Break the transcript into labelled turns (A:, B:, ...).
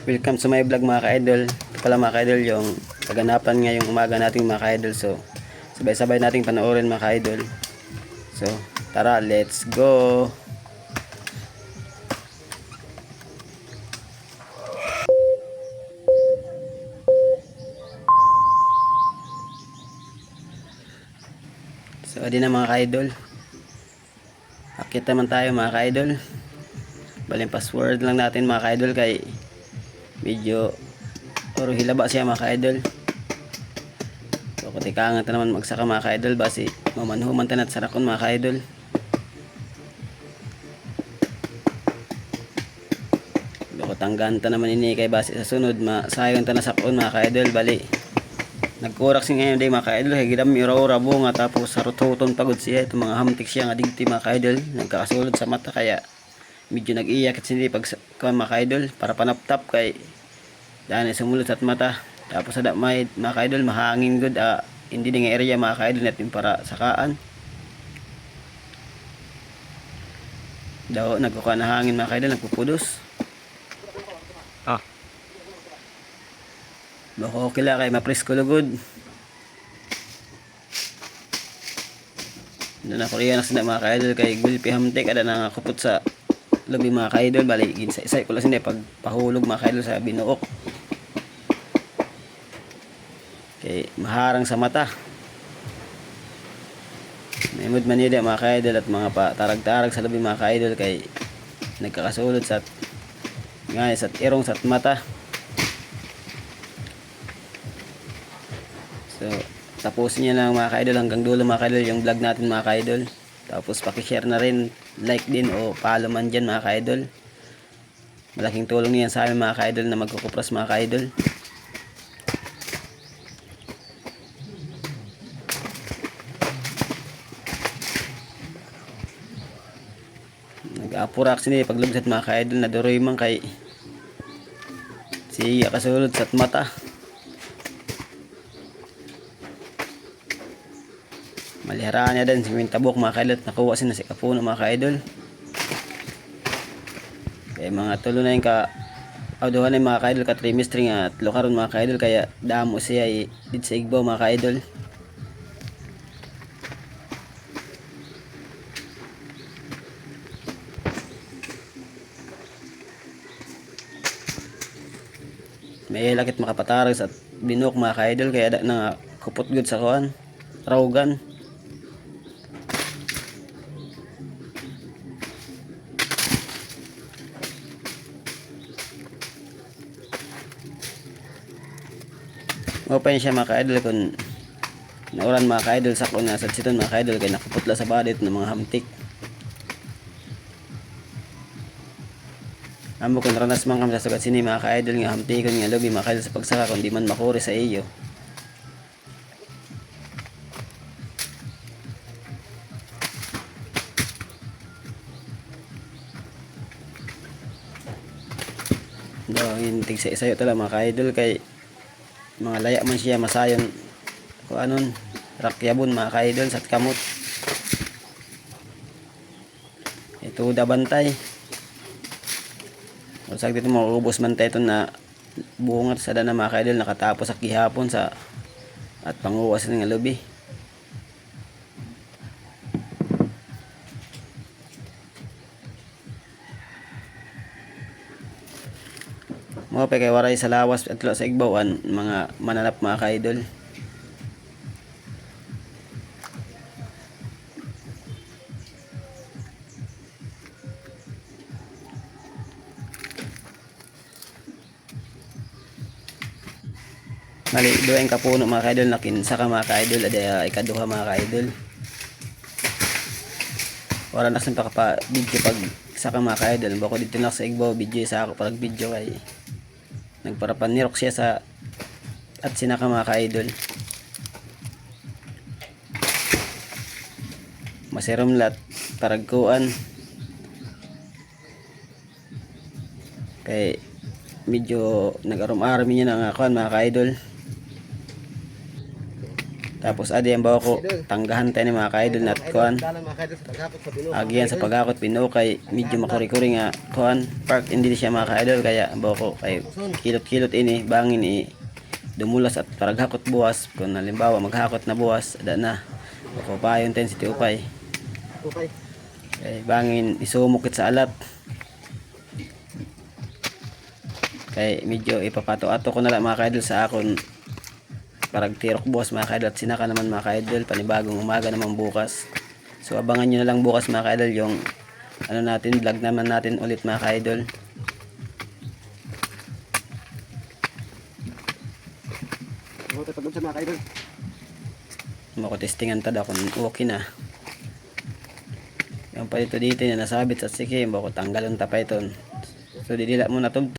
A: Welcome sa my vlog mga ka-idol. Ito pala mga ka-idol yung kaganapan ngayong umaga nating mga ka-idol. So sabay-sabay nating panoorin mga ka-idol. So tara, let's go. So adi na mga ka-idol. Akit naman tayo mga ka-idol. Baling password lang natin mga ka-idol kay medyo puro hilaba siya mga ka-idol. So kutikangan ta naman magsaka mga ka-idol basi mamanhuman ta nat sarakon mga ka-idol. Bako tanggan ta naman ini kay basi sa sunod masayang ta na sakon mga ka-idol bali. Nagkurak si ngayon day mga ka-idol kay gidam ura-ura bunga tapos sarut-huton pagod siya itong mga hamtik siya nga digti mga ka-idol nagkakasulod sa mata kaya medyo nag-iyak at sindi pag mga ka-idol para panaptap kay daan sumulot at mata tapos ada may mga ka-idol mahangin good hindi nga area mga ka-idol natin para sakaan daw nagkukuha na hangin mga ka-idol nagpupudos bako okay lang kay mapresko lugod na Korea na sila mga ka-idol kay gulpi hamtik ada na kupot sa lobby mga ka-idol bali isa ko lang sila pag pahulog mga ka-idol sa binuok kay maharang sa mata maimod manida mga ka-idol at mga patarag-tarag sa lobby mga ka-idol kay nagkakasulod sa ngay sa irong sa mata. So tapusin niya lang mga ka-idol hanggang dulo mga ka-idol yung vlog natin mga ka-idol. Tapos paki-share na rin, like din o follow man dyan mga ka-idol. Malaking tulong niyan sa amin mga ka-idol na magkukupras mga ka-idol. Nag-apurak sini paglubsat mga ka-idol na duroy man kay siya kasulod sa mata. Maliharaan niya din si Mintabok mga ka-idol at nakuha sila si Kapuno mga ka-idol. Kaya mga tulo na yung auduhan na yung mga ka-idol ka trimestring at lukaron mga ka-idol kaya damo siya dito sa Igbo mga ka-idol. May lakit makapatarag sa binok mga ka-idol kaya da na kupot good sa kuan rawgan. Open siya mga ka-idol kung nauran mga ka-idol sa kung nasa siton mga ka-idol kaya nakaputla sa badit ng mga hamtik. Amo kung ranas man kami sa sugat sini mga ka-idol nga hamtikon nga lobby mga ka-idol sa pagsaka kung di man makuri sa iyo. Daw yung tigsa isayo tala mga ka-idol kay mga laya man siya masayon kung anon rakyabon mga ka-idol sa kamot ito dabantay usag dito maubos man tayo na bungat sa dana mga ka-idol nakatapos sa gihapon sa at panguwas ng lobby mo pa kay waray sa lawas at sa Igbawan mga mananap mga ka-idol. Mali doon ang kapuno mga ka-idol nakinsa ka mga ka-idol ada ikaduha mga ka-idol. Wala na sa pa video pag saka mga ka-idol bako dito na sa Igbaw video sa ako pag video kay nagparapanirok siya sa at sinaka mga ka-idol masirom lat paragkuan kay medyo nag-arum-arum niya na nga kuan mga ka-idol Tapos adi ang bawa ko tanggahan tayo ni mga ka-idol na kuan.
B: Dalan mga kaidol sa paghakot sa binuo.
A: Agian sa paghakot pinukay medyo makuri-kuri nga kuan park hindi siya mga ka-idol kaya ang bawa ko kay kilot-kilot ini bangin dumulas at paraghakot buwas kung halimbawa maghakot na buwas ada na ako pa yung intensity upay
B: Okay.
A: kay bangin isumukit sa alat kay medyo ipapato-ato ko na lang mga ka-idol sa akon parag tirok buwas mga ka-idol at sinaka naman mga ka-idol panibagong umaga naman bukas so abangan nyo na lang bukas mga ka-idol yung ano natin vlog naman natin ulit mga ka-idol.
B: Okay, pagod sa mga kaidol.
A: Makotestingan ta daw kung okay na. Yung pa dito na nasabit sa sikim, bako tanggalon ta pa iton. So didila mo na to